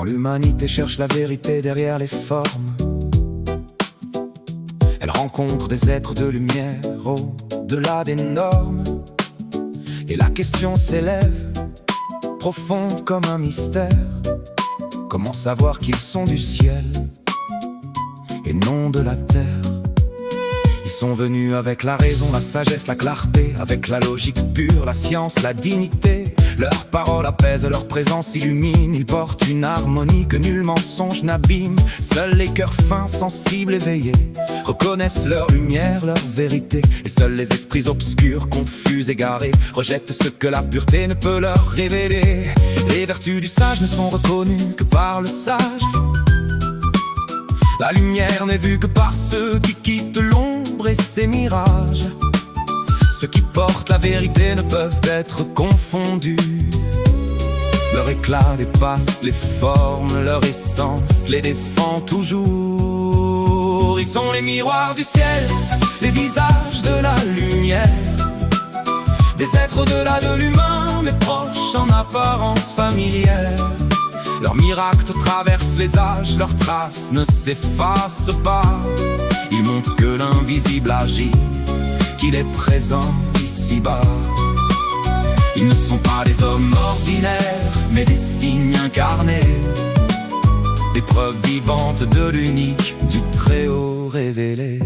Quand l'humanité cherche la vérité derrière les formes, elle rencontre des êtres de lumière au-delà des normes. Et la question s'élève, profonde comme un mystère. Comment savoir qu'ils sont du ciel et non de la terre? Ils sont venus avec la raison, la sagesse, la clarté, avec la logique pure, la science, la dignité. Leurs paroles apaisent, leur présence illumine. Ils portent une harmonie que nul mensonge n'abîme. Seuls les cœurs fins, sensibles, éveillés reconnaissent leur lumière, leur vérité. Et seuls les esprits obscurs, confus, égarés rejettent ce que la pureté ne peut leur révéler. Les vertus du sage ne sont reconnues que par le sage. La lumière n'est vue que par ceux qui quittent l'ombre et ses mirages. Ceux qui portent la vérité ne peuvent être confondus. Leur éclat dépasse les formes, leur essence les défend toujours. Ils sont les miroirs du ciel, les visages de la lumière. Des êtres au-delà de l'humain, mais proches en apparence familière. Leurs miracles traversent les âges, leurs traces ne s'effacent pas. Ils montrent que l'invisible agit, qu'il est présent ici-bas. Ils ne sont pas des hommes ordinaires, mais des signes incarnés, des preuves vivantes de l'unique, du Très-Haut révélé.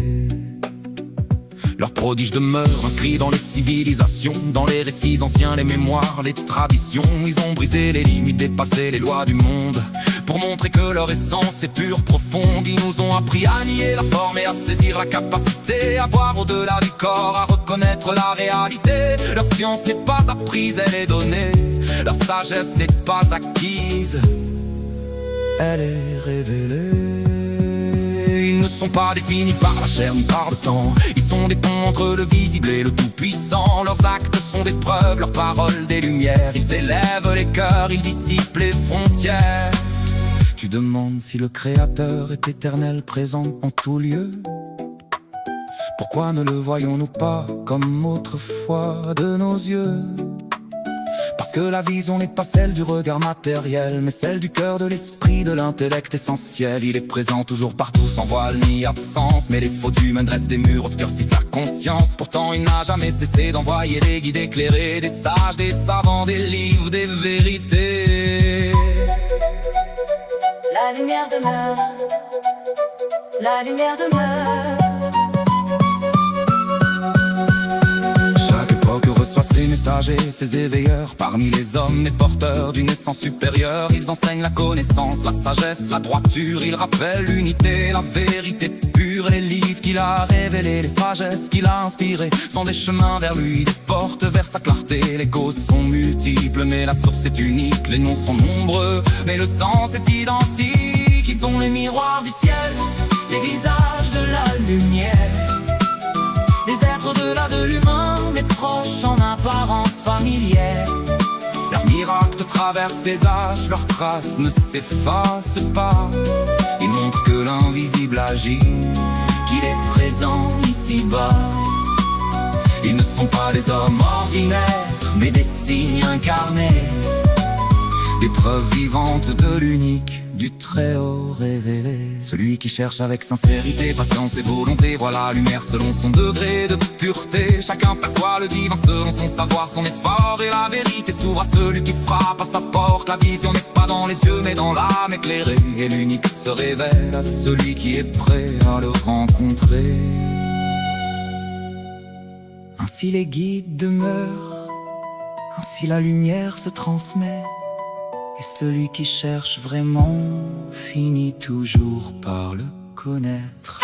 Leurs prodiges demeurent inscrits dans les civilisations, dans les récits anciens, les mémoires, les traditions. Ils ont brisé les limites, dépassé les lois du monde, pour montrer que leur essence est pure, profonde. Ils nous ont appris à nier la forme et à saisir la capacité, à voir au-delà du corps, à reconnaître la réalité. Leur science n'est pas apprise, elle est donnée. Leur sagesse n'est pas acquise, elle est révélée. Ils ne sont pas définis par la chair ni par le temps. Ils sont des ponts entre le visible et le tout-puissant. Leurs actes sont des preuves, leurs paroles des lumières. Ils élèvent les cœurs, ils dissipent les frontières. Tu demandes si le Créateur est éternel, présent en tout lieu. Pourquoi ne le voyons-nous pas comme autrefois de nos yeux? Parce que la vision n'est pas celle du regard matériel, mais celle du cœur, de l'esprit, de l'intellect essentiel. Il est présent toujours partout, sans voile ni absence. Mais les faux humains dressent des murs, obscurcissent la conscience. Pourtant il n'a jamais cessé d'envoyer des guides éclairés, des sages, des savants, des livres, des vérités. La lumière demeure, la lumière demeure. Reçoit ses messagers, ses éveilleurs. Parmi les hommes, les porteurs d'une essence supérieure. Ils enseignent la connaissance, la sagesse, la droiture. Ils rappellent l'unité, la vérité pure. Les livres qu'il a révélés, les sagesses qu'il a inspirées sont des chemins vers lui, des portes vers sa clarté. Les causes sont multiples, mais la source est unique. Les noms sont nombreux, mais le sens est identique. Ils sont les miroirs du ciel, les visages de la lumière. Des êtres au-delà de l'humain, mais proches en apparence familière. Leurs miracles traversent les âges, leurs traces ne s'effacent pas. Ils montrent que l'invisible agit, qu'il est présent ici-bas. Ils ne sont pas des hommes ordinaires, mais des signes incarnés, des preuves vivantes de l'unique, du Très-Haut révélé. Celui qui cherche avec sincérité, patience et volonté voit la lumière selon son degré de pureté. Chacun perçoit le divin selon son savoir, son effort. Et la vérité s'ouvre à celui qui frappe à sa porte. La vision n'est pas dans les yeux mais dans l'âme éclairée. Et l'unique se révèle à celui qui est prêt à le rencontrer. Ainsi les guides demeurent, ainsi la lumière se transmet. Et celui qui cherche vraiment finit toujours par le connaître.